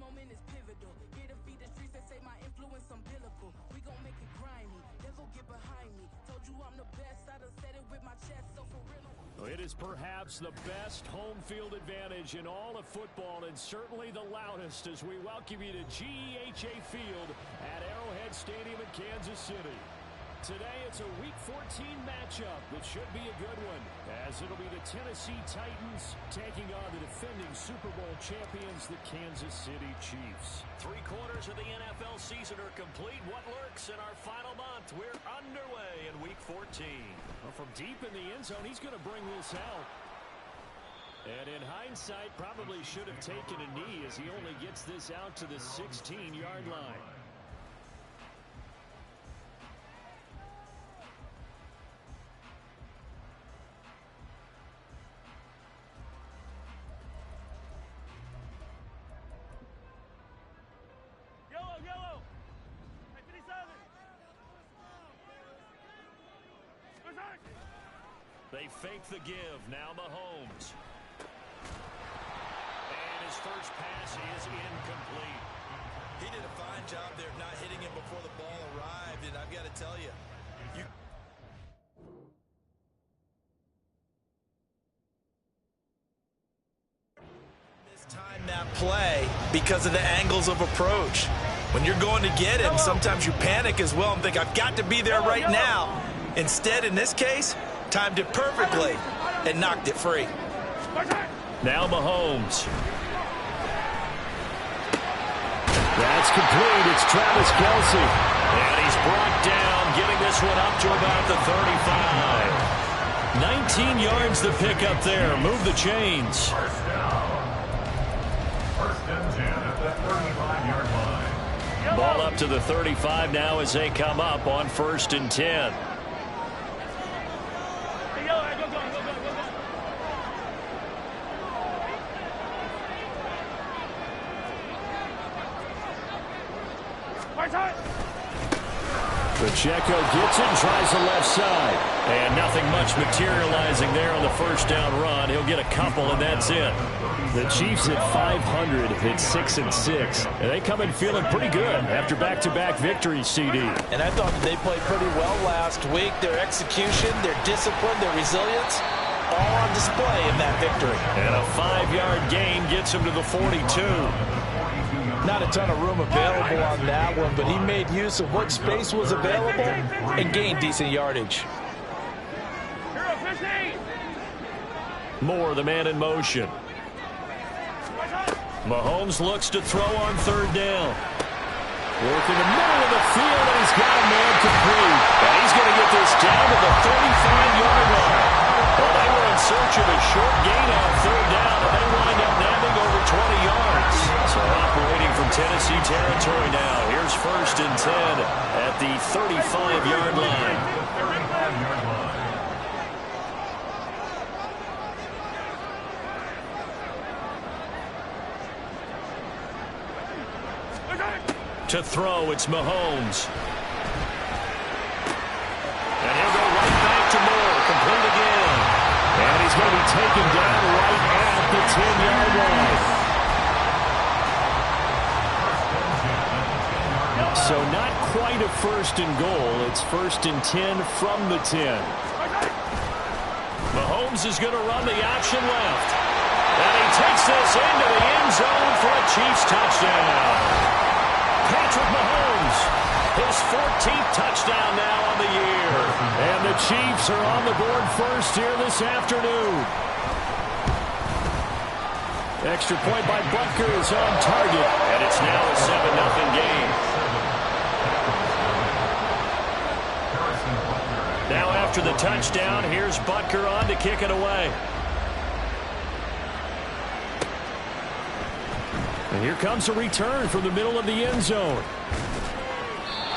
moment is pivotal. Here to feed the streets and say my influence umbilical. We gon' make it grimy, never get behind me. Told you I'm the best, I done said it with my chest, so for real. It is perhaps the best home field advantage in all of football, and certainly the loudest as we welcome you to GEHA Field at Arrowhead Stadium in Kansas City. Today it's a Week 14 matchup that should be a good one, as it'll be the Tennessee Titans taking on the defending Super Bowl champions, the Kansas City Chiefs. 3/4 of the NFL season are complete. What lurks in our final month? We're underway in Week 14. Well, from deep in the end zone, he's going to bring this out. And in hindsight, probably should have taken a knee as he only gets this out to the 16-yard line. They fake the give. Now Mahomes. And his first pass is incomplete. He did a fine job there of not hitting him before the ball arrived, and I've got to tell you, mistime that play because of the angles of approach. When you're going to get him, sometimes you panic as well and think, I've got to be there right now. Instead, in this case, timed it perfectly and knocked it free. Now Mahomes. That's complete. It's Travis Kelce. And he's brought down, getting this one up to about the 35. 19 yards to pick up there. Move the chains. First and 10 at the 35-yard line. Ball up to the 35 now as they come up on 1st and 10. Pacheco gets it and tries the left side. And nothing much materializing there on the first down run. He'll get a couple, and that's it. The Chiefs at 500 hit 6-6. And they come in feeling pretty good after back-to-back victories, CD. And I thought that they played pretty well last week. Their execution, their discipline, their resilience, all on display in that victory. And a 5-yard gain gets him to the 42. Not a ton of room available on that one, but he made use of what space was available and gained decent yardage. Moore, the man in motion. Mahomes looks to throw on 3rd down. Working the middle of the field, and he's got a man complete. And he's going to get this down to the 35-yard line. Well, they were in search of a short gain on 3rd down, and they wind up nabbing over 20 yards. So operating from Tennessee territory now. Here's 1st and 10 at the 35-yard line. To throw, it's Mahomes. And he'll go right back to Moore. Complete again. And he's going to be taken down right at the 10-yard line. So not quite a 1st and goal. It's 1st and 10 from the 10. Mahomes is going to run the option left. And he takes this into the end zone for a Chiefs touchdown. Patrick Mahomes, his 14th touchdown now on the year. And the Chiefs are on the board first here this afternoon. Extra point by Butker is on target, and it's now a 7-0 game. Now after the touchdown, here's Butker on to kick it away. And here comes a return from the middle of the end zone.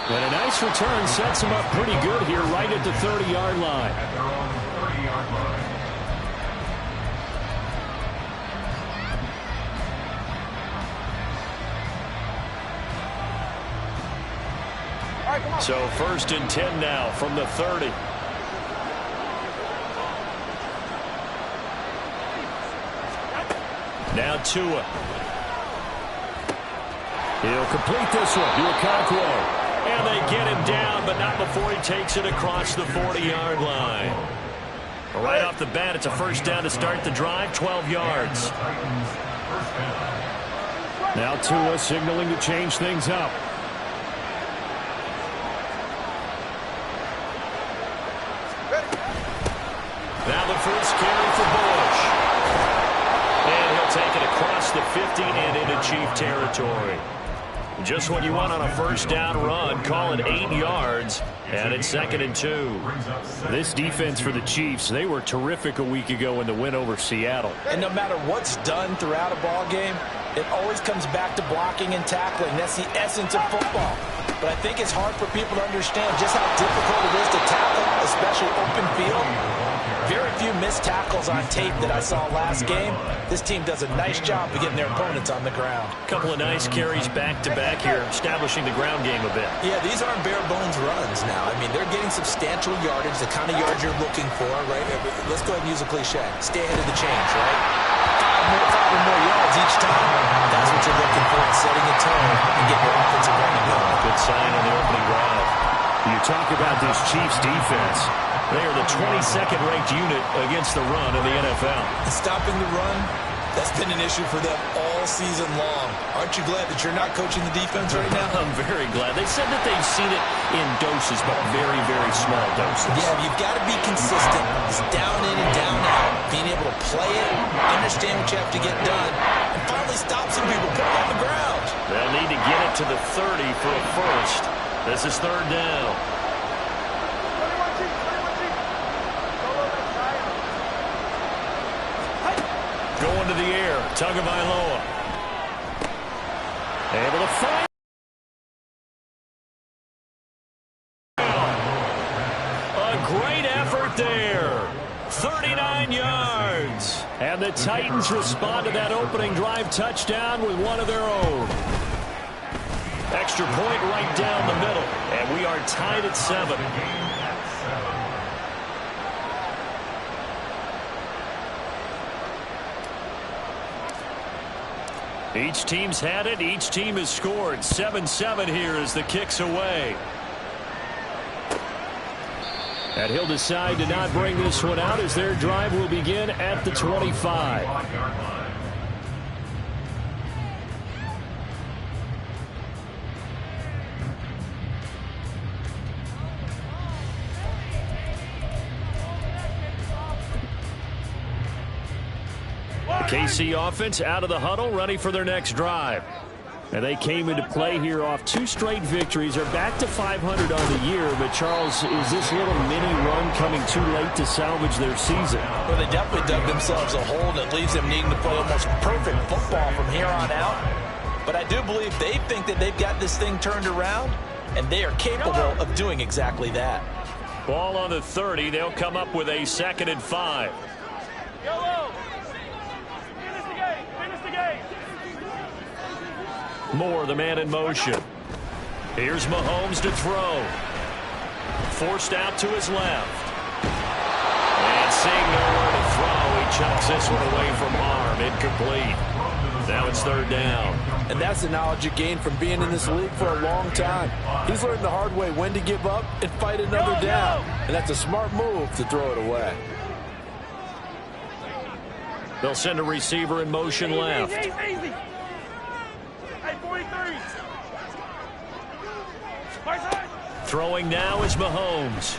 And a nice return sets him up pretty good here right at the 30-yard line. At their own 30-yard line. So 1st and 10 now from the 30. Now Tua. He'll complete this one to Okonkwo. And they get him down, but not before he takes it across the 40-yard line. Right off the bat, it's a first down to start the drive, 12 yards. Now Tua signaling to change things up. Now the first carry for Bush. And he'll take it across the 50 and into Chief territory. Just what you want on a first down run. Call it 8 yards. And it's 2nd and 2. This defense for the Chiefs, they were terrific a week ago in the win over Seattle. And no matter what's done throughout a ball game, it always comes back to blocking and tackling. That's the essence of football. But I think it's hard for people to understand just how difficult it is to tackle, especially open field. Very few missed tackles on tape that I saw last game. This team does a nice job of getting their opponents on the ground. A couple of nice carries back-to-back here, establishing the ground game a bit. Yeah, these aren't bare-bones runs now. I mean, they're getting substantial yardage, the kind of yards you're looking for, right? Let's go ahead and use a cliche. Stay ahead of the change, right? Five or more yards each time. That's what you're looking for, setting a tone and getting your offensive running going. Good sign on the opening drive. You talk about this Chiefs defense. They are the 22nd ranked unit against the run in the NFL. Stopping the run, that's been an issue for them all season long. Aren't you glad that you're not coaching the defense right now? I'm very glad. They said that they've seen it in doses, but very, very small doses. Yeah, you've got to be consistent. It's down in and down out. Being able to play it, understand what you have to get done, and finally stop some people, put them on the ground. They'll need to get it to the 30 for a first. This is 3rd down. Going to the air, Tagovailoa. Able to find. A great effort there. 39 yards. And the Titans respond to that opening drive touchdown with one of their own. Extra point right down the middle. And we are tied at 7. Each team's had it. Each team has scored. 7-7 here as the kick's away. And he'll decide to not bring this one out as their drive will begin at the 25. The KC offense out of the huddle, ready for their next drive. And they came into play here off 2 straight victories. They're back to 500 on the year. But, Charles, is this little mini run coming too late to salvage their season? Well, they definitely dug themselves a hole that leaves them needing to play almost perfect football from here on out. But I do believe they think that they've got this thing turned around, and they are capable of doing exactly that. Ball on the 30. They'll come up with a 2nd and 5. Moore, the man in motion. Here's Mahomes to throw. Forced out to his left. And seeing nowhere to throw, he chucks this one away from arm. Incomplete. Now it's 3rd down. And that's the knowledge you gain from being in this league for a long time. He's learned the hard way when to give up and fight another down. And that's a smart move to throw it away. They'll send a receiver in motion left. Easy. Hey, 43. Throwing now is Mahomes.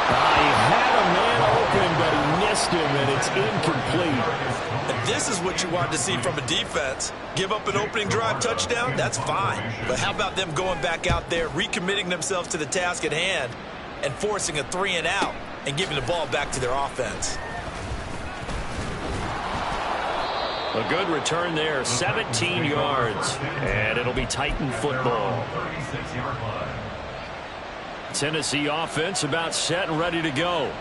He had a man open, but he missed him, and it's incomplete. And this is what you want to see from a defense. Give up an opening drive touchdown, that's fine. But how about them going back out there, recommitting themselves to the task at hand, and forcing a 3 and out, and giving the ball back to their offense? A good return there, 17 yards. And it'll be Titan football. Tennessee offense about set and ready to go.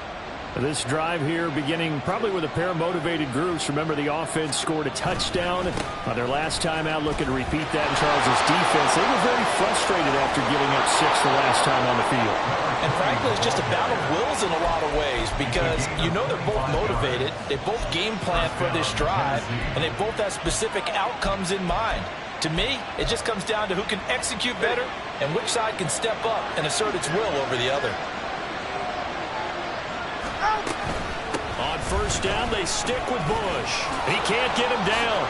This drive here beginning probably with a pair of motivated groups. Remember, the offense scored a touchdown on their last time out, looking to repeat that in Charles's defense. They were very frustrated after giving up 6 the last time on the field. And frankly, it's just a battle of wills in a lot of ways because you know they're both motivated. They both game plan for this drive, and they both have specific outcomes in mind. To me, it just comes down to who can execute better and which side can step up and assert its will over the other. On first down, they stick with Bush. He can't get him down.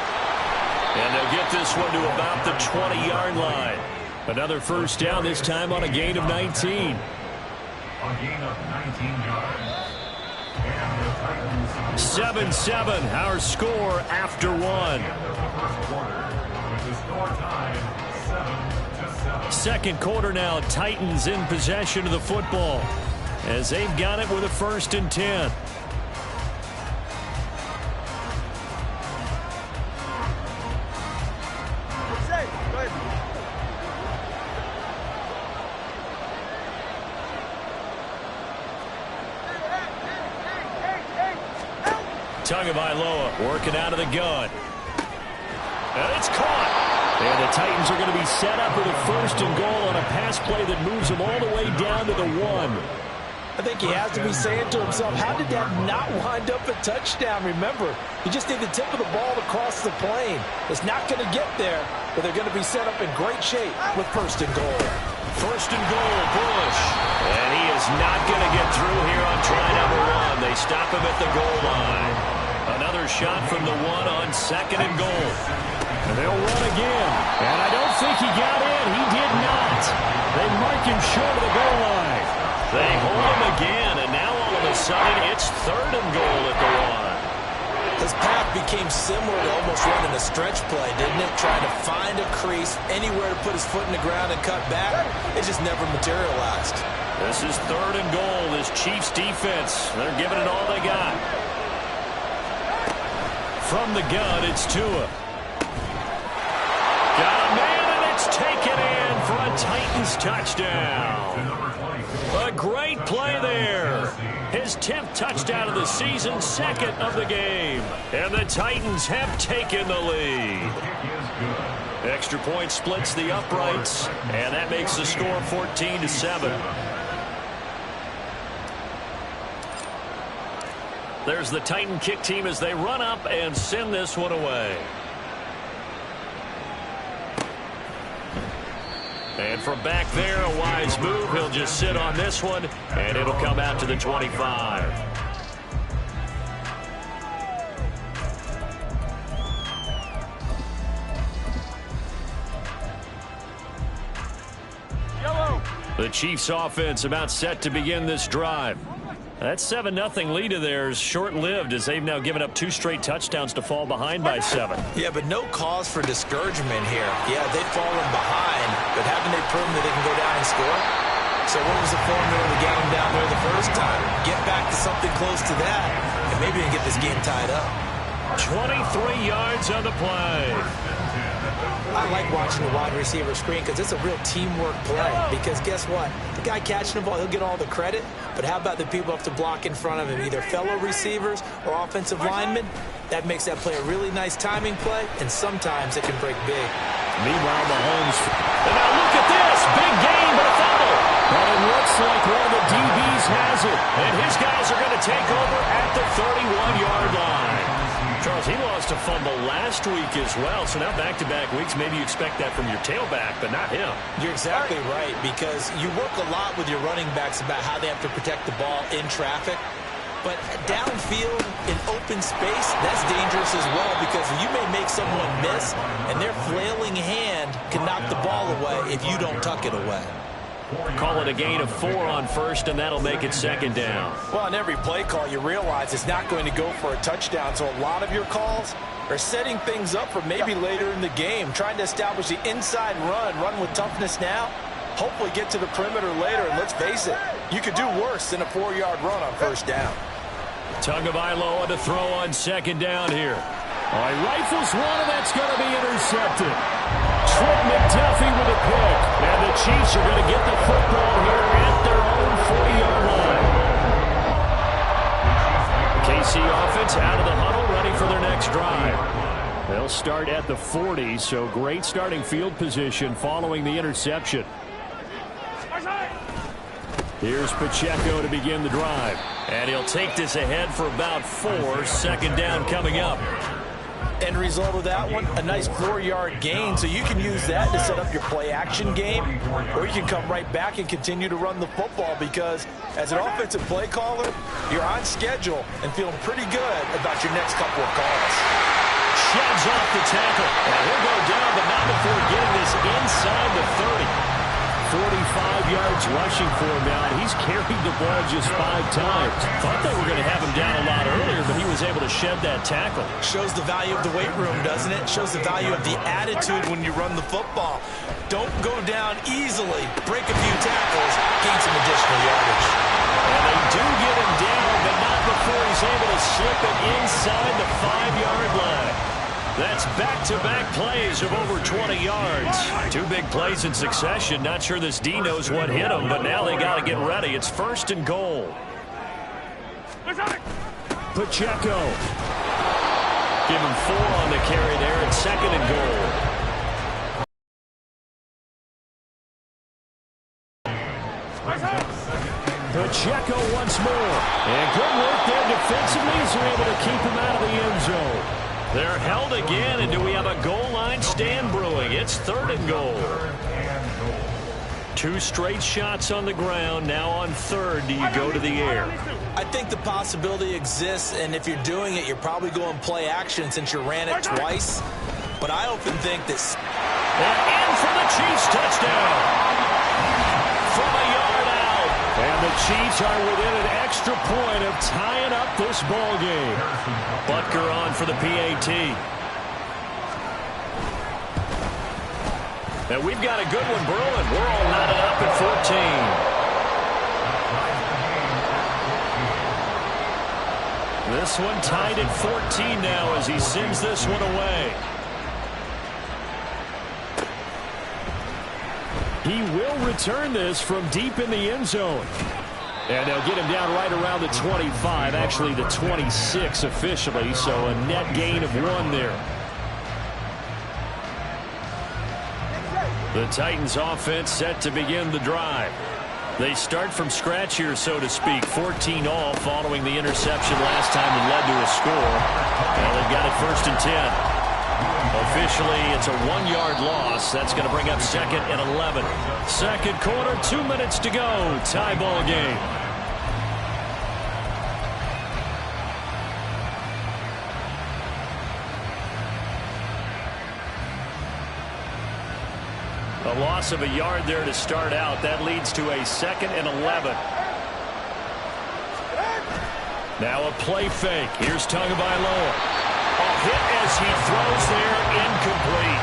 And they'll get this one to about the 20-yard line. Another first down, this time on a gain of 19. A gain of 19 yards. 7-7, our score after one. Second quarter now, Titans in possession of the football as they've got it with a 1st and 10. Tagovailoa working out of the gun. And it's caught. And the Titans are going to be set up with a 1st and goal on a pass play that moves them all the way down to the 1. I think he has to be saying to himself, how did that not wind up a touchdown? Remember, he just did the tip of the ball across the plane. It's not going to get there, but they're going to be set up in great shape with 1st and goal. 1st and goal, Bush. And he is not going to get through here on try number 1. They stop him at the goal line. Another shot from the 1 on 2nd and goal. And they'll run again. And I don't think he got in. He did not. They mark him short of the goal line. They hold him again, and now all of a sudden it's 3rd and goal at the 1. His path became similar to almost running a stretch play, didn't it? Trying to find a crease, anywhere to put his foot in the ground and cut back. It just never materialized. This is 3rd and goal. This Chiefs defense, they're giving it all they got. From the gun, it's Tua. Got a man, and it's taken in for a Titans touchdown. A great play there. His 10th touchdown of the season, 2nd of the game. And the Titans have taken the lead. Extra point splits the uprights, and that makes the score 14-7. There's the Titan kick team as they run up and send this one away. And from back there, a wise move. He'll just sit on this one, and it'll come out to the 25. The Chiefs offense about set to begin this drive. That 7-0 lead of theirs short-lived as they've now given up 2 straight touchdowns to fall behind by 7. Yeah, but no cause for discouragement here. Yeah, they've fallen behind, but haven't they proven that they can go down and score? So what was the formula of the game down there the first time? Get back to something close to that, and maybe they can get this game tied up. 23 yards on the play. I like watching the wide receiver screen because it's a real teamwork play. Because guess what? The guy catching the ball, he'll get all the credit. But how about the people who have to block in front of him, either fellow receivers or offensive linemen? That makes that play a really nice timing play, and sometimes it can break big. Meanwhile, Mahomes. And now look at this. Big game, but a fumble. But it looks like one of the DBs has it. And his guys are going to take over at the 31-yard line. Charles, he lost a fumble last week as well, so now back-to-back weeks, maybe you expect that from your tailback, but not him. You're exactly right, because you work a lot with your running backs about how they have to protect the ball in traffic, but downfield in open space, that's dangerous as well, because you may make someone miss, and their flailing hand can knock the ball away if you don't tuck it away. Call it a gain of 4 on first, and that'll make it 2nd down. Well, on every play call, you realize it's not going to go for a touchdown, so a lot of your calls are setting things up for maybe later in the game, trying to establish the inside run with toughness now, hopefully get to the perimeter later, and let's face it, you could do worse than a 4-yard run on first down. Tagovailoa to throw on 2nd down here. All right, rifles one, and that's going to be intercepted. Trent McDuffie with a pick. And the Chiefs are going to get the football here at their own 40-yard line. KC offense out of the huddle, ready for their next drive. They'll start at the 40, so great starting field position following the interception. Here's Pacheco to begin the drive. And he'll take this ahead for about 4. 2nd down coming up. End result of that one, a nice 4-yard gain. So you can use that to set up your play-action game, or you can come right back and continue to run the football because as an offensive play caller, you're on schedule and feeling pretty good about your next couple of calls. Sheds off the tackle. And he'll go down, but not before getting this inside the 30. 45 yards rushing for him now, and he's carried the ball just 5 times. Thought they were going to have him down a lot earlier, but he was able to shed that tackle. Shows the value of the weight room, doesn't it? Shows the value of the attitude when you run the football. Don't go down easily. Break a few tackles, gain some additional yardage. And they do get him down, but not before he's able to slip it inside the 5-yard line. That's back-to-back plays of over 20 yards. 2 big plays in succession. Not sure this D knows what hit him, but now they got to get ready. It's 1st and goal. Pacheco. Give him 4 on the carry there. It's 2nd and goal. Pacheco once more. And good work there defensively as they're able to keep him out of the end zone. They're held again, and do we have a goal line stand brewing? It's 3rd and goal. 2 straight shots on the ground. Now on 3rd, do you go to the air? I think the possibility exists, and if you're doing it, you're probably going play action since you ran it twice. But I often think this. And in for the Chiefs touchdown. From a yard out. And the Chiefs are within an extra point of tying up this ball game. Butker on for the PAT. And we've got a good one brewing. We're all knotted up at 14. This one tied at 14 now as he sends this one away. He will return this from deep in the end zone. And they'll get him down right around the 25, actually the 26 officially, so a net gain of 1 there. The Titans offense set to begin the drive. They start from scratch here, so to speak. 14 all following the interception last time that led to a score. And they've got it 1st and 10. Officially, it's a 1-yard loss. That's going to bring up 2nd and 11. 2nd quarter, 2 minutes to go. Tie ball game. A loss of a yard there to start out. That leads to a 2nd and 11. Now a play fake. Here's Tagovailoa. A hit as he throws there, incomplete.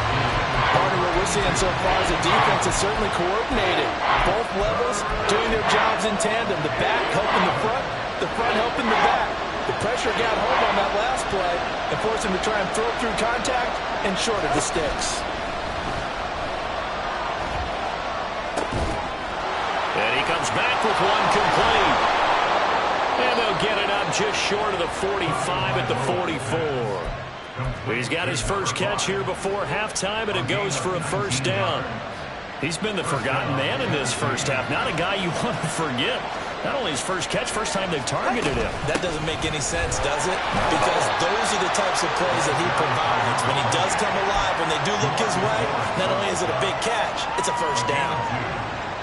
Part of what we're seeing so far is the defense is certainly coordinated. Both levels doing their jobs in tandem. The back helping the front helping the back. The pressure got home on that last play and forced him to try and throw through contact and short of the sticks. And he comes back with 1 complete. And they'll get it up just short of the 45 at the 44. He's got his first catch here before halftime, and it goes for a 1st down. He's been the forgotten man in this first half. Not a guy you want to forget. Not only his first catch, first time they've targeted him. That doesn't make any sense, does it? Because those are the types of plays that he provides. When he does come alive, when they do look his way, not only is it a big catch, it's a 1st down.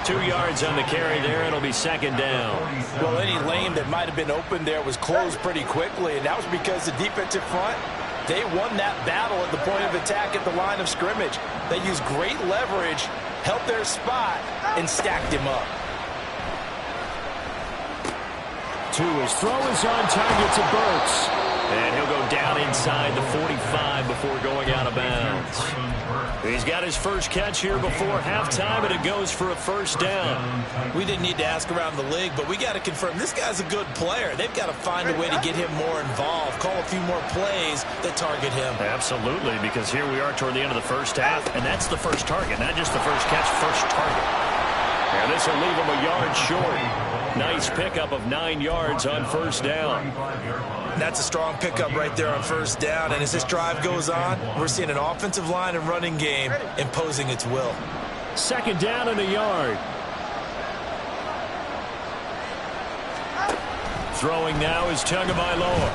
2 yards on the carry there. It'll be 2nd down. Well, any lane that might have been open there was closed pretty quickly, and that was because the defensive front, they won that battle at the point of attack at the line of scrimmage. They used great leverage, held their spot, and stacked him up. His throw is on target to Burks. And he'll go down inside the 45 before going out of bounds. He's got his first catch here before halftime, and it goes for a 1st down. We didn't need to ask around the league, but we got to confirm this guy's a good player. They've got to find a way to get him more involved, call a few more plays that target him. Absolutely, because here we are toward the end of the first half, and that's the first target, not just the first catch, first target. And this will leave him a yard short. Nice pickup of 9 yards on 1st down. That's a strong pickup right there on 1st down. And as this drive goes on, we're seeing an offensive line and running game imposing its will. 2nd down and a yard. Throwing now is Tagovailoa.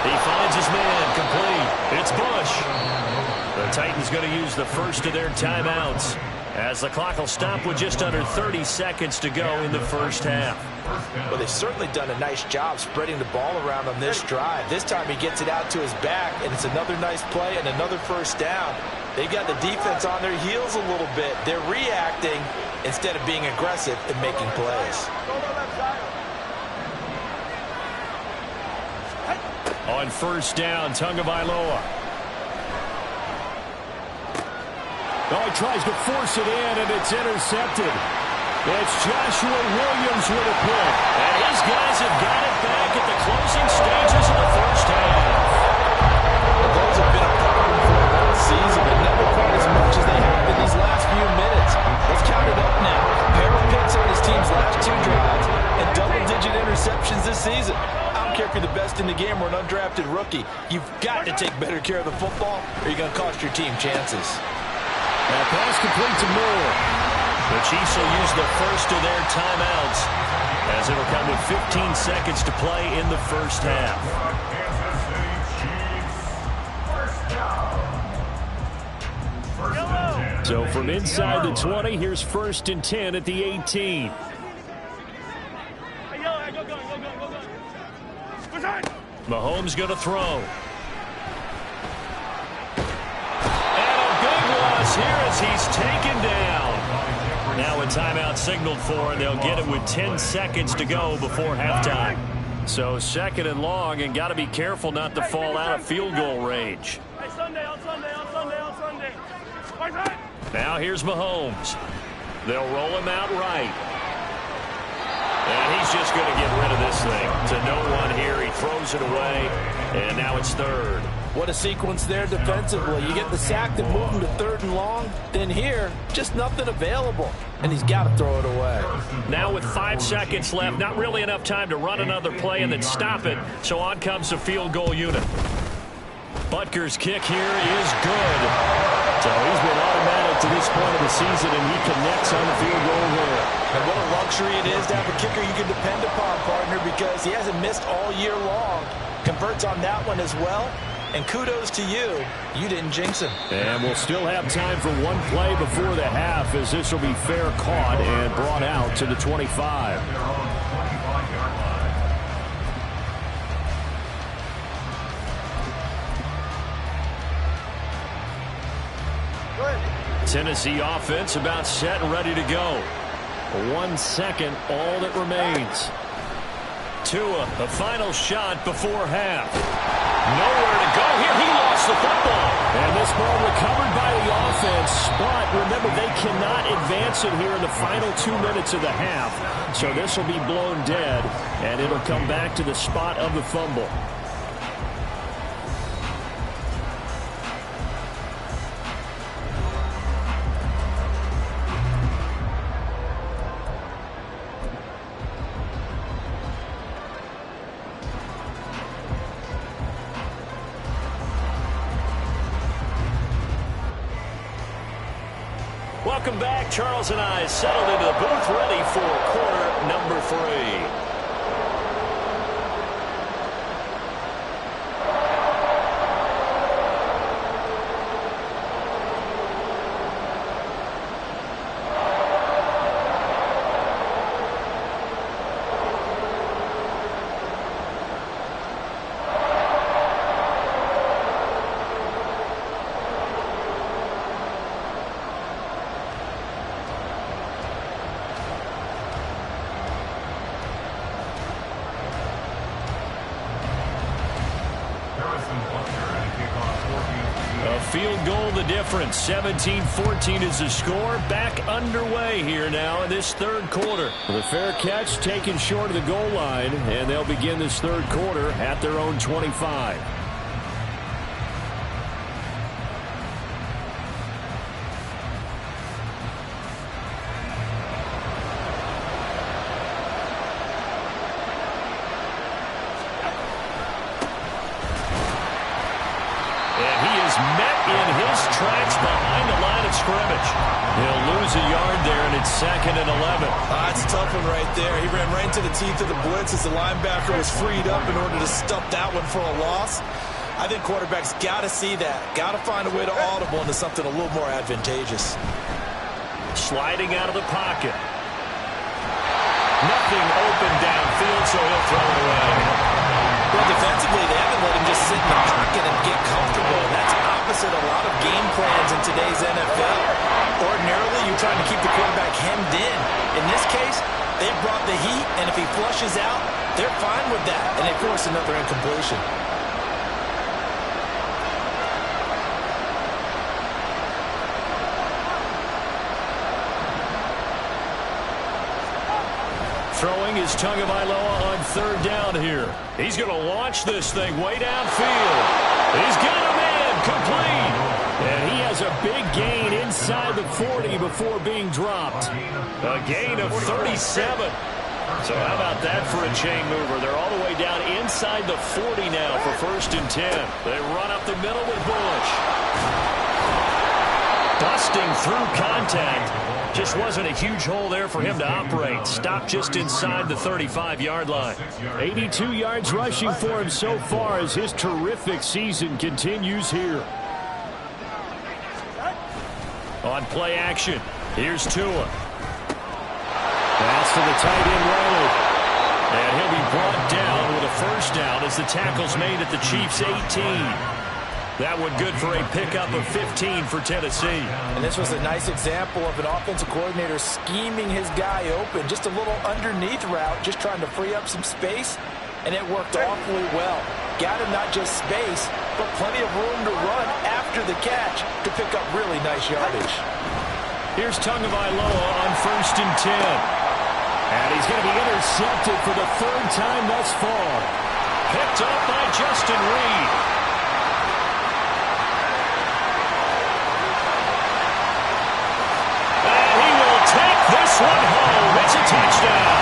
He finds his man, complete. It's Bush. The Titans going to use the first of their timeouts as the clock will stop with just under 30 seconds to go in the first half. Well, they've certainly done a nice job spreading the ball around on this drive. This time he gets it out to his back, and it's another nice play and another first down. They've got the defense on their heels a little bit. They're reacting instead of being aggressive and making plays. On first down, Tagovailoa. Oh, he tries to force it in, and it's intercepted. It's Joshua Williams with a pick. And his guys have got it back at the closing stages of the first half. Well, those have been a problem for them all season, but never quite as much as they have in these last few minutes. Let's count it up now. Pair of picks on his team's last 2 drives and double-digit interceptions this season. I don't care if you're the best in the game or an undrafted rookie. You've got to take better care of the football, or you're going to cost your team chances. That pass complete to Moore. The Chiefs will use the first of their timeouts as it'll come with 15 seconds to play in the first half. So from inside the 20, here's 1st and 10 at the 18. Mahomes going to throw. Here as he's taken down. Now a timeout signaled for, and they'll get it with 10 seconds to go before halftime. So 2nd and long, and got to be careful not to fall out of field goal range. Now here's Mahomes. They'll roll him out right. And he's just going to get rid of this thing. To no one here, he throws it away, and now it's 3rd. What a sequence there defensively. You get the sack to move him to 3rd and long. Then here, just nothing available. And he's got to throw it away. Now with 5 seconds left, not really enough time to run another play and then stop it. So on comes the field goal unit. Butker's kick here is good. So he's been automatic to this point of the season, and he connects on the field goal there. And what a luxury it is to have a kicker you can depend upon, partner, because he hasn't missed all year long. Converts on that one as well. And kudos to you. You didn't jinx him. And we'll still have time for one play before the half, as this will be fair caught and brought out to the 25. Tennessee offense about set and ready to go. 1 second, all that remains. Tua, the final shot before half. Nowhere to go here. He lost the football. And this ball recovered by the offense. But remember, they cannot advance it here in the final 2 minutes of the half. So this will be blown dead, and it'll come back to the spot of the fumble. Welcome back. Charles and I settled into the booth, ready for quarter number 3. Field goal the difference. 17-14 is the score. Back underway here now in this 3rd quarter. The fair catch taken short of the goal line, and they'll begin this 3rd quarter at their own 25. Met in his tracks behind the line of scrimmage. He'll lose a yard there, and it's 2nd and 11. That's a tough one right there. He ran right into the teeth of the blitz as the linebacker was freed up in order to stuff that one for a loss. I think quarterbacks got to see that. Got to find a way to audible into something a little more advantageous. Sliding out of the pocket. Nothing open downfield, so he'll throw it away. Well, defensively, they haven't let him just sit in the pocket and get comfortable. And that's opposite a lot of game plans in today's NFL. Ordinarily, you're trying to keep the quarterback hemmed in. In this case, they brought the heat, and if he flushes out, they're fine with that, and they force another incompletion. Throwing is Tagovailoa on 3rd down here. He's going to launch this thing way downfield. He's got a man complete. And he has a big gain inside the 40 before being dropped. A gain of 37. So how about that for a chain mover? They're all the way down inside the 40 now for 1st and 10. They run up the middle with Bush. Busting through contact. Just wasn't a huge hole there for him to operate. Stopped just inside the 35-yard line. 82 yards rushing for him so far as his terrific season continues here. On play action, here's Tua. Pass to the tight end, Riley. And he'll be brought down with a 1st down as the tackle's made at the Chiefs' 18. That one good for a pickup of 15 for Tennessee. And this was a nice example of an offensive coordinator scheming his guy open. Just a little underneath route, just trying to free up some space, and it worked awfully well. Got him not just space, but plenty of room to run after the catch to pick up really nice yardage. Here's Tagovailoa on 1st and 10. And he's going to be intercepted for the 3rd time thus far. Picked up by Justin Reed. This one home. It's a touchdown.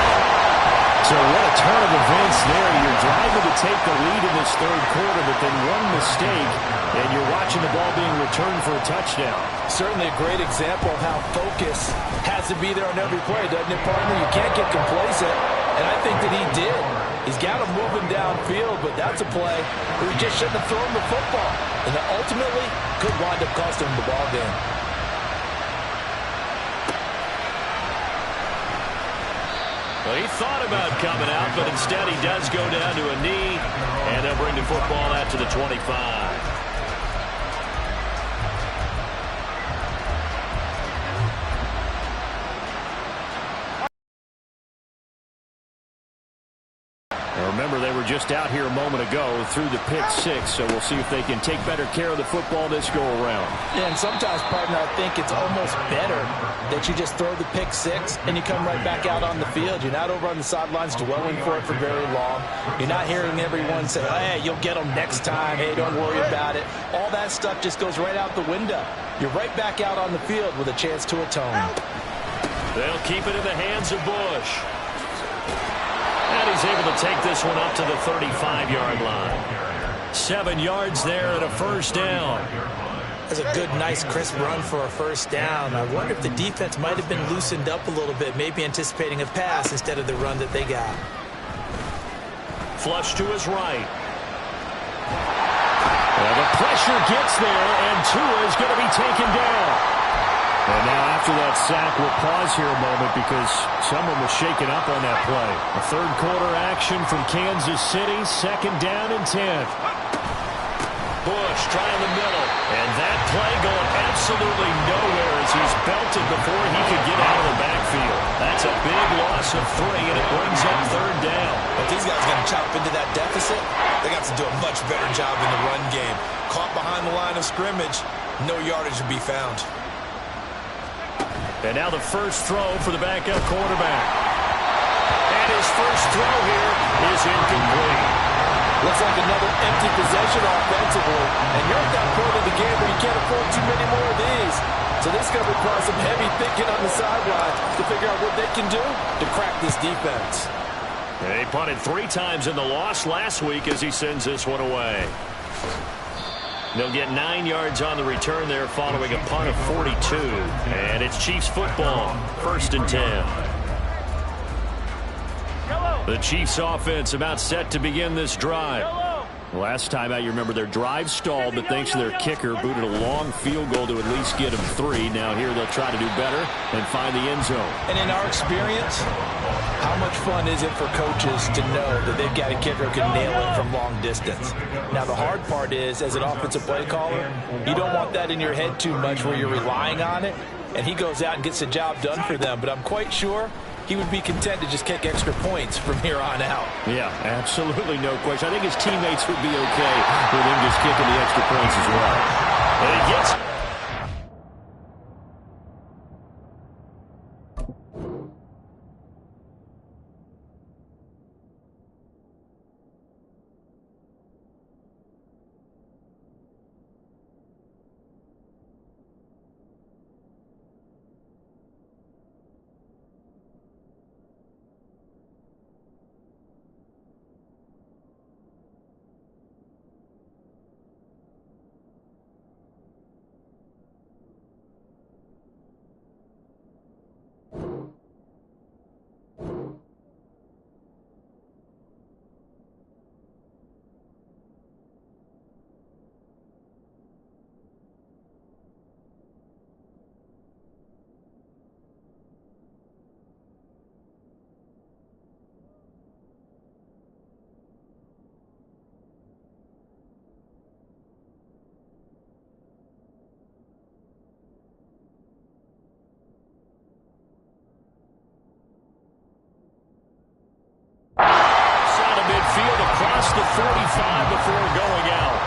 So what a turn of events there. You're driving to take the lead in this 3rd quarter, but then one mistake, and you're watching the ball being returned for a touchdown. Certainly a great example of how focus has to be there on every play, doesn't it, partner? You can't get complacent, and I think that he did. He's got him moving downfield, but that's a play where he just shouldn't have thrown the football, and that ultimately could wind up costing him the ball game. Well, he thought about coming out, but instead he does go down to a knee, and they'll bring the football out to the 25. Remember, they were just out here a moment ago through the pick 6, so we'll see if they can take better care of the football this go-around. Yeah, and sometimes, partner, I think it's almost better that you just throw the pick 6 and you come right back out on the field. You're not over on the sidelines dwelling for it for very long. You're not hearing everyone say, hey, you'll get them next time. Hey, don't worry about it. All that stuff just goes right out the window. You're right back out on the field with a chance to atone. They'll keep it in the hands of Bush. And he's able to take this one up to the 35-yard line. 7 yards there and a 1st down. That's a good, nice, crisp run for a 1st down. I wonder if the defense might have been loosened up a little bit, maybe anticipating a pass instead of the run that they got. Flush to his right. Well, the pressure gets there, and Tua is going to be taken down. And now after that sack, we'll pause here a moment because someone was shaken up on that play. A 3rd quarter action from Kansas City, 2nd down and 10. Bush trying the middle, and that play going absolutely nowhere as he's belted before he could get out of the backfield. That's a big loss of 3, and it brings up 3rd down. If these guys are going to chop into that deficit, they got to do a much better job in the run game. Caught behind the line of scrimmage, no yardage to be found. And now the first throw for the backup quarterback. And his first throw here is incomplete. Looks like another empty possession offensively. And you're at that point of the game where you can't afford too many more of these. So this is going to require some heavy thinking on the sideline to figure out what they can do to crack this defense. They punted 3 times in the loss last week as he sends this one away. They'll get 9 yards on the return there following a punt of 42. And it's Chiefs football, 1st and 10. The Chiefs offense about set to begin this drive. Last time out, you remember their drive stalled, but thanks to their kicker, booted a long field goal to at least get them 3. Now here they'll try to do better and find the end zone. And in our experience, how much fun is it for coaches to know that they've got a kicker who can nail it from long distance? Now, the hard part is, as an offensive play caller, you don't want that in your head too much where you're relying on it, and he goes out and gets the job done for them. But I'm quite sure he would be content to just kick extra points from here on out. Yeah, absolutely no question. I think his teammates would be okay with him just kicking the extra points as well. And he gets... Midfield across the 45 before going out.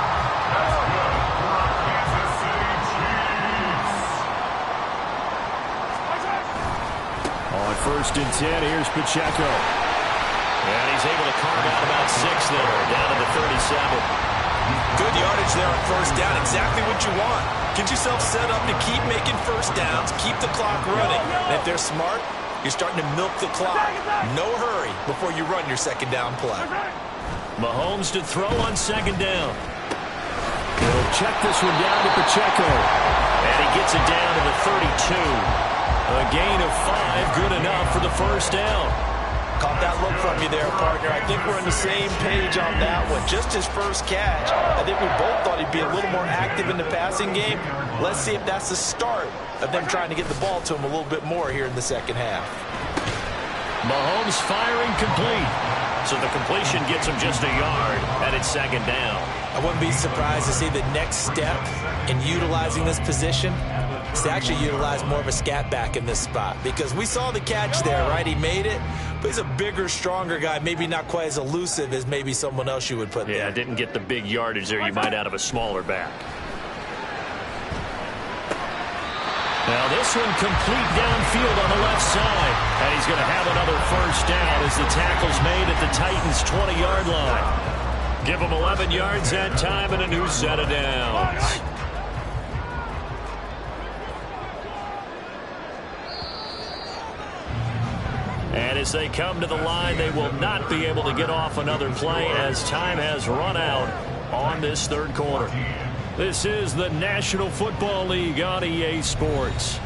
On 1st and 10, here's Pacheco. And he's able to carve out about 6 there, down to the 37. Good yardage there on 1st down. Exactly what you want. Get yourself set up to keep making 1st downs, keep the clock running. And if they're smart, you're starting to milk the clock. No hurry before you run your 2nd down play. Mahomes to throw on 2nd down. He'll check this one down to Pacheco. And he gets it down to the 32. A gain of 5, good enough for the 1st down. Caught that look from you there, partner. I think we're on the same page on that one. Just his 1st catch. I think we both thought he'd be a little more active in the passing game. Let's see if that's the start of them trying to get the ball to him a little bit more here in the 2nd half. Mahomes firing complete. So the completion gets him just a yard, and it's 2nd down. I wouldn't be surprised to see the next step in utilizing this position is to actually utilize more of a scat back in this spot, because we saw the catch there, right? He made it, but he's a bigger, stronger guy, maybe not quite as elusive as maybe someone else you would put there. Yeah, didn't get the big yardage there you might out of a smaller back. Now this one complete downfield on the left side. And he's going to have another 1st down as the tackle's made at the Titans' 20-yard line. Give him 11 yards that time and a new set of downs. And as they come to the line, they will not be able to get off another play as time has run out on this 3rd quarter. This is the National Football League on EA Sports.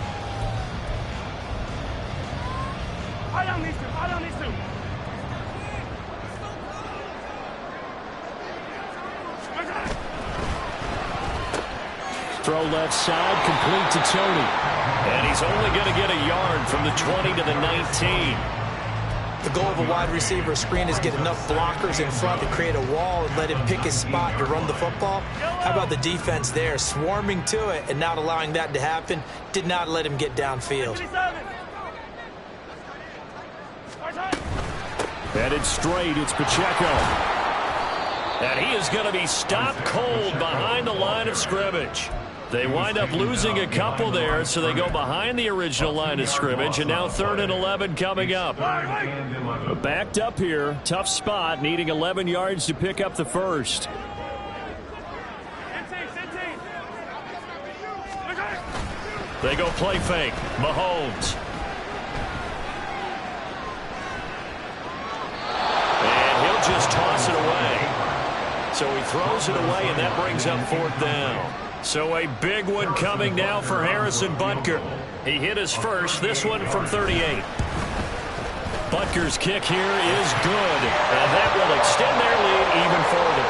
I don't need to. Throw left side, complete to Tony. And he's only going to get a yard from the 20 to the 19. The goal of a wide receiver screen is get enough blockers in front to create a wall and let him pick his spot to run the football. How about the defense there, swarming to it and not allowing that to happen? Did not let him get downfield. Headed straight, it's Pacheco. And he is going to be stopped cold behind the line of scrimmage. They wind up losing a couple there, so they go behind the original line of scrimmage, and now 3rd and 11 coming up. Backed up here, tough spot, needing 11 yards to pick up the 1st. They go play fake, Mahomes. And he'll just toss it away. So he throws it away, and that brings up 4th down. So a big one coming now for Harrison Butker. He hit his first, this one from 38. Butker's kick here is good, and that will extend their lead even further.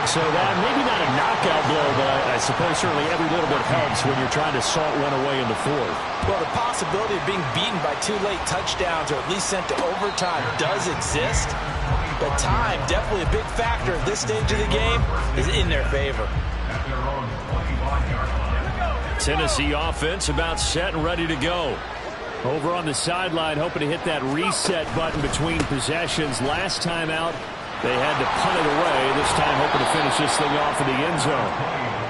So that maybe not a knockout blow, but I suppose certainly every little bit helps when you're trying to salt one away in the 4th. Well, the possibility of being beaten by 2 late touchdowns or at least sent to overtime does exist, but time, definitely a big factor at this stage of the game, is in their favor. Tennessee offense about set and ready to go. Over on the sideline, hoping to hit that reset button between possessions. Last time out, they had to punt it away. This time hoping to finish this thing off in the end zone.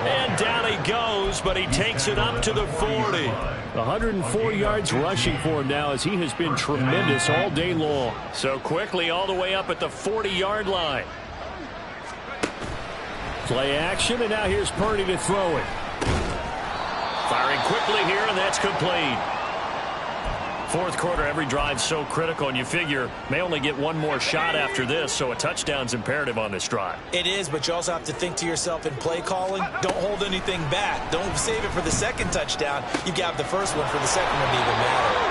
And down he goes, but he takes it up to the 40. 104 yards rushing for him now as he has been tremendous all day long. So quickly all the way up at the 40-yard line. Play action, and now here's Purdy to throw it. Firing quickly here, and that's complete. 4th quarter, every drive so critical, and you figure may only get one more shot after this, so a touchdown's imperative on this drive. It is, but you also have to think to yourself in play calling, don't hold anything back. Don't save it for the second touchdown. You got the first one for the second one to even matter.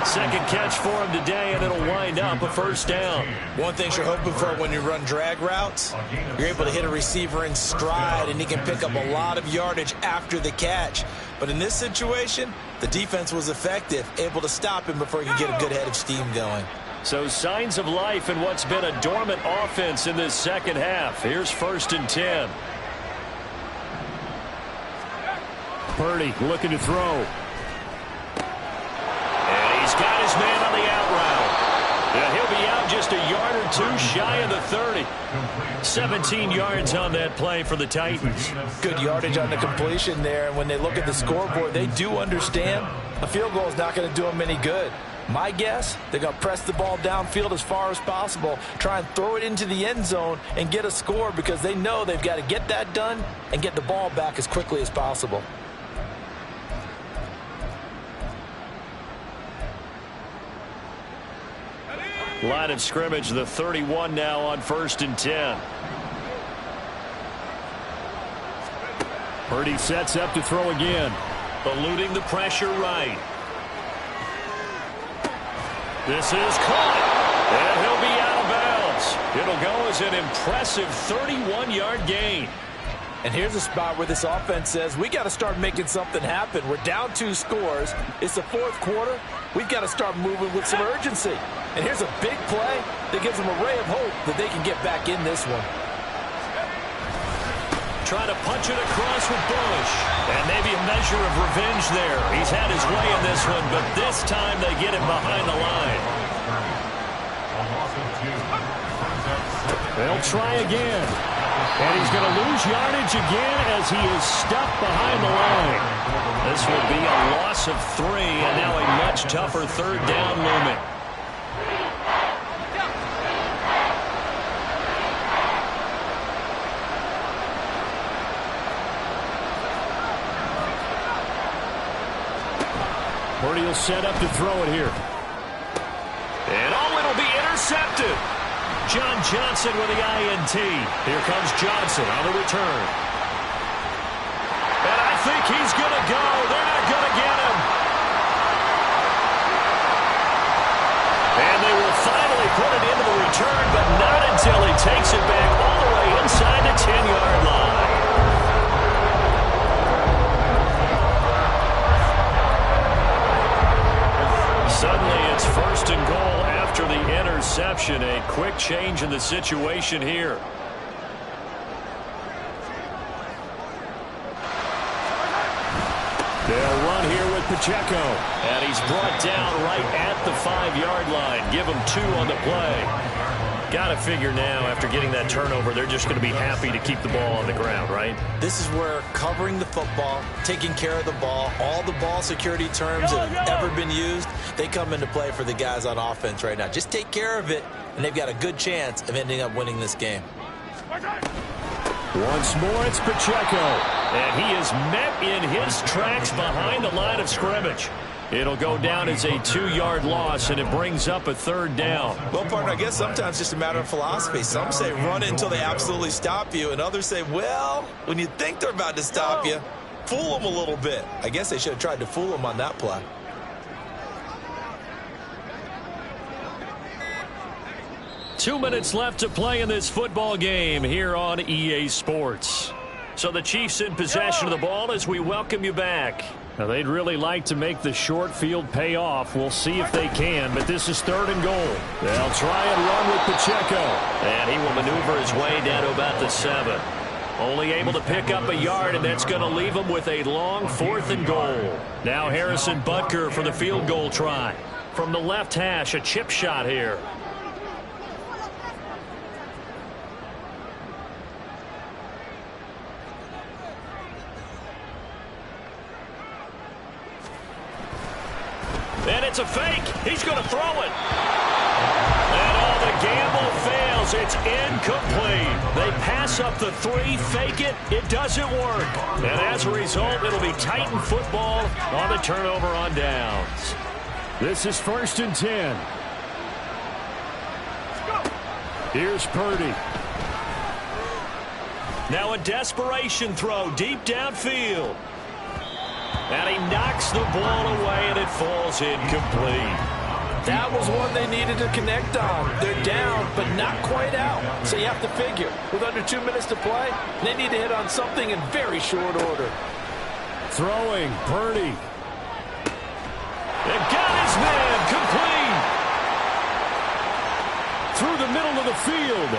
Second catch for him today, and it'll wind up a 1st down. One thing you're hoping for when you run drag routes, you're able to hit a receiver in stride, and he can pick up a lot of yardage after the catch. But in this situation, the defense was effective, able to stop him before he could get a good head of steam going. So signs of life in what's been a dormant offense in this second half. Here's 1st and 10. Purdy looking to throw. He's got his man on the out route. Yeah, he'll be out just a yard or 2 shy of the 30. 17 yards on that play for the Titans. Good yardage on the completion there. And when they look at the scoreboard, they do understand a field goal is not going to do them any good. My guess, they're going to press the ball downfield as far as possible, try and throw it into the end zone and get a score because they know they've got to get that done and get the ball back as quickly as possible. Line of scrimmage, the 31 now on 1st and 10. Purdy sets up to throw again. Eluding the pressure right. This is caught. And he'll be out of bounds. It'll go as an impressive 31-yard gain. And here's a spot where this offense says, we got to start making something happen. We're down 2 scores. It's the 4th quarter. We've got to start moving with some urgency. And here's a big play that gives them a ray of hope that they can get back in this one. Trying to punch it across with Bush. And maybe a measure of revenge there. He's had his way in this one, but this time they get him behind the line. They'll try again. And he's going to lose yardage again as he is stuck behind the line. This will be a loss of 3, and now a much tougher 3rd down looming. Purdy will set up to throw it here. And it'll be intercepted. John Johnson with the INT. Here comes Johnson on the return. And I think he's going to go. They're not going to get him. And they will finally put it into the return, but not until he takes it back all the way inside the 10-yard line. Suddenly it's 1st and goal after the interception. A quick change in the situation here. They'll run here with Pacheco. And he's brought down right at the 5-yard line. Give him 2 on the play. Got to figure now, after getting that turnover, they're just going to be happy to keep the ball on the ground, right? This is where covering the football, taking care of the ball, all the ball security terms that have ever been used, they come into play for the guys on offense right now. Just take care of it, and they've got a good chance of ending up winning this game. Once more, it's Pacheco. And he is met in his tracks behind the line of scrimmage. It'll go down as a 2-yard loss, and it brings up a 3rd down. Well, partner, I guess sometimes it's just a matter of philosophy. Some say run it until they absolutely stop you, and others say, well, when you think they're about to stop you, fool them a little bit. I guess they should have tried to fool them on that play. Two minutes left to play in this football game here on EA Sports. So the Chiefs in possession of the ball as we welcome you back. Now, they'd really like to make the short field pay off. We'll see if they can, but this is 3rd and goal. They'll try and run with Pacheco. And he will maneuver his way down to about the 7. Only able to pick up a yard, and that's going to leave him with a long 4th and goal. Now Harrison Butker for the field goal try. From the left hash, a chip shot here. And it's a fake. He's going to throw it. And all the gamble fails. It's incomplete. They pass up the 3, fake it. It doesn't work. And as a result, it'll be Titan football on the turnover on downs. This is 1st and 10. Here's Purdy. Now a desperation throw deep downfield. And he knocks the ball away, and it falls incomplete. That was one they needed to connect on. They're down, but not quite out. So you have to figure, with under 2 minutes to play, they need to hit on something in very short order. Throwing, Purdy. And got his man, complete. Through the middle of the field.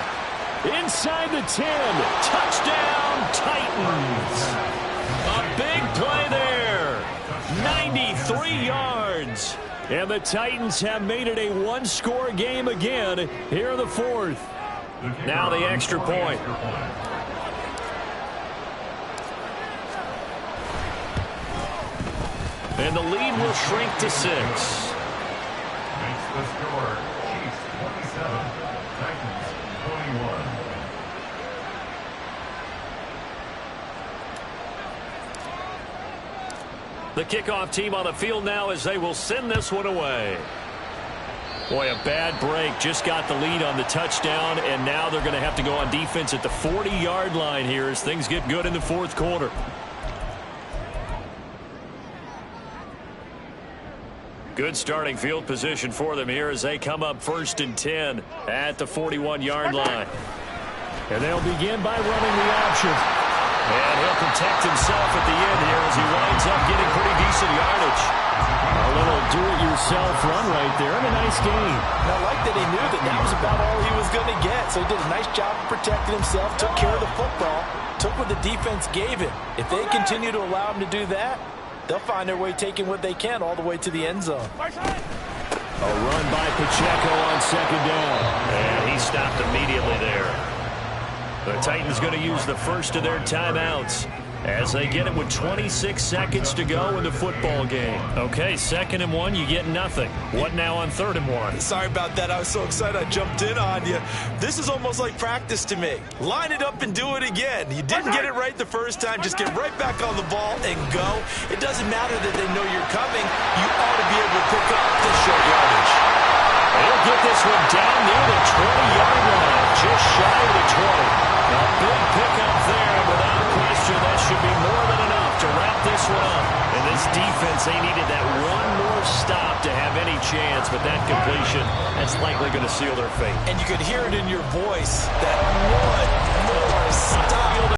Inside the 10. Touchdown, Titans. A big play there. 93 yards. And the Titans have made it a 1-score game again here in the 4th. Now the extra point. And the lead will shrink to 6. Makes the score Chiefs 27, Titans 21. The kickoff team on the field now as they will send this one away. Boy, a bad break. Just got the lead on the touchdown, and now they're going to have to go on defense at the 40-yard line here as things get good in the 4th quarter. Good starting field position for them here as they come up 1st and 10 at the 41-yard line. And they'll begin by running the option. And he'll protect himself at the end here as he winds up getting pretty decent yardage. A little do-it-yourself run right there, and a nice gain. And I like that he knew that that was about all he was going to get. So he did a nice job of protecting himself, took care of the football, took what the defense gave him. If they continue to allow him to do that, they'll find their way taking what they can all the way to the end zone. A run by Pacheco on 2nd down. And he stopped immediately there. The Titans going to use the first of their timeouts as they get it with 26 seconds to go in the football game. Okay, 2nd and 1, you get nothing. What now on 3rd and 1? Sorry about that. I was so excited I jumped in on you. This is almost like practice to me. Line it up and do it again. You didn't get it right the first time. Just get right back on the ball and go. It doesn't matter that they know you're coming. You ought to be able to pick up this short yardage. He'll get this one down near the 20-yard line, just shy of the 20. A big pickup there, without question. That should be more than enough to wrap this one up. And this defense, they needed that one more stop to have any chance, but that completion, that's likely going to seal their fate. And you could hear it in your voice, that one more stop.